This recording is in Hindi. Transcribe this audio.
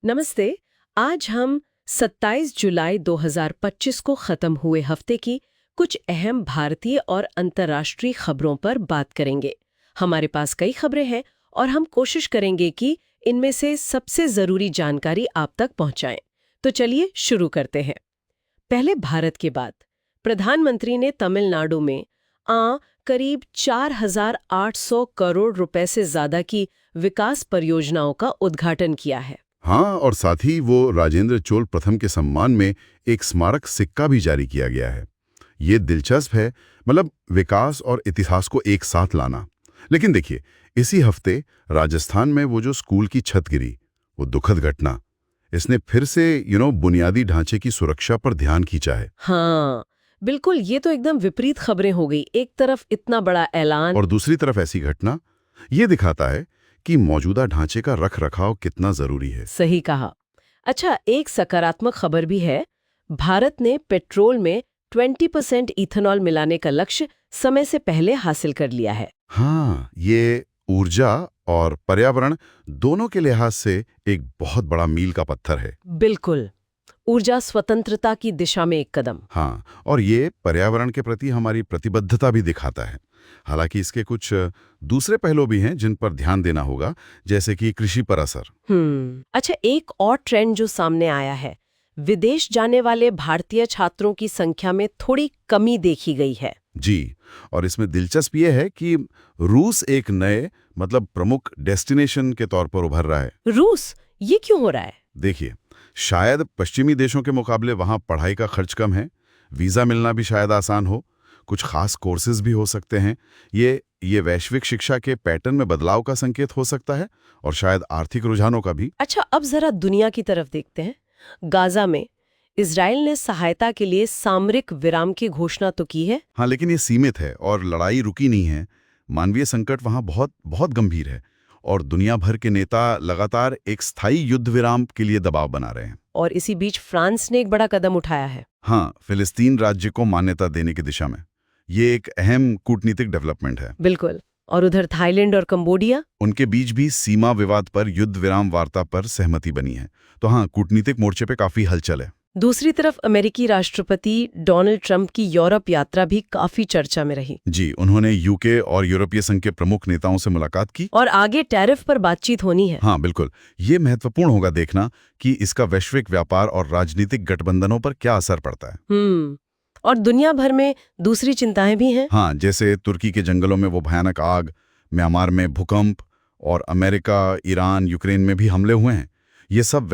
नमस्ते। आज हम 27 जुलाई 2025 को खत्म हुए हफ्ते की कुछ अहम भारतीय और अंतर्राष्ट्रीय खबरों पर बात करेंगे। हमारे पास कई खबरें हैं और हम कोशिश करेंगे कि इनमें से सबसे जरूरी जानकारी आप तक पहुंचाएं। तो चलिए शुरू करते हैं। पहले भारत के बाद प्रधानमंत्री ने तमिलनाडु में करीब 4,800 करोड़ रुपए से ज्यादा की विकास परियोजनाओं का उद्घाटन किया है। हाँ, और साथ ही वो राजेंद्र चोल प्रथम के सम्मान में एक स्मारक सिक्का भी जारी किया गया है। ये दिलचस्प है, मतलब विकास और इतिहास को एक साथ लाना। लेकिन देखिए, इसी हफ्ते राजस्थान में वो जो स्कूल की छत गिरी, वो दुखद घटना, इसने फिर से बुनियादी ढांचे की सुरक्षा पर ध्यान खींचा है। हाँ, बिल्कुल। ये तो एकदम विपरीत खबरें हो गई। एक तरफ इतना बड़ा ऐलान और दूसरी तरफ ऐसी घटना, ये दिखाता है कि मौजूदा ढांचे का रख रखाव कितना जरूरी है। सही कहा। अच्छा, एक सकारात्मक खबर भी है। भारत ने पेट्रोल में 20% इथेनॉल मिलाने का लक्ष्य समय से पहले हासिल कर लिया है। हाँ, ये ऊर्जा और पर्यावरण दोनों के लिहाज से एक बहुत बड़ा मील का पत्थर है। बिल्कुल, ऊर्जा स्वतंत्रता की दिशा में एक कदम। हाँ, और ये पर्यावरण के प्रति हमारी प्रतिबद्धता भी दिखाता है। हालांकि इसके कुछ दूसरे पहलू भी हैं जिन पर ध्यान देना होगा, जैसे कि कृषि पर असर। अच्छा, एक और ट्रेंड जो सामने आया है, विदेश जाने वाले भारतीय छात्रों की संख्या में थोड़ी कमी देखी गई है। जी, और इसमें दिलचस्प ये है कि रूस एक नए प्रमुख डेस्टिनेशन के तौर पर उभर रहा है। रूस, ये क्यों हो रहा है? देखिए, शायद पश्चिमी देशों के मुकाबले वहाँ पढ़ाई का खर्च कम है, वीज़ा मिलना भी शायद आसान हो, कुछ खास कोर्सेज भी हो सकते हैं। ये वैश्विक शिक्षा के पैटर्न में बदलाव का संकेत हो सकता है, और शायद आर्थिक रुझानों का भी। अच्छा, अब जरा दुनिया की तरफ देखते हैं। गाजा में इजराइल ने सहायता के लिए सामरिक विराम की घोषणा तो की है। हाँ, लेकिन ये सीमित है और लड़ाई रुकी नहीं है। मानवीय संकट वहाँ बहुत बहुत गंभीर है, और दुनिया भर के नेता लगातार एक स्थायी युद्ध विराम के लिए दबाव बना रहे हैं। और इसी बीच फ्रांस ने एक बड़ा कदम उठाया है। हाँ, फिलिस्तीन राज्य को मान्यता देने की दिशा में। ये एक अहम कूटनीतिक डेवलपमेंट है। बिल्कुल। और उधर थाईलैंड और कंबोडिया, उनके बीच भी सीमा विवाद पर युद्ध विराम वार्ता पर सहमति बनी है। तो हाँ, कूटनीतिक मोर्चे पे काफी हलचल है। दूसरी तरफ अमेरिकी राष्ट्रपति डोनाल्ड ट्रंप की यूरोप यात्रा भी काफी चर्चा में रही। जी, उन्होंने यूके और यूरोपीय संघ के प्रमुख नेताओं से मुलाकात की, और आगे टैरिफ पर बातचीत होनी है। हाँ बिल्कुल। ये महत्वपूर्ण होगा देखना कि इसका वैश्विक व्यापार और राजनीतिक गठबंधनों पर क्या असर पड़ता है। और दुनिया भर में दूसरी चिंताएं भी हैं। हाँ, जैसे तुर्की के जंगलों में वो भयानक आग, म्यांमार में भूकंप, और अमेरिका, ईरान, यूक्रेन में भी हमले हुए हैं। ये सब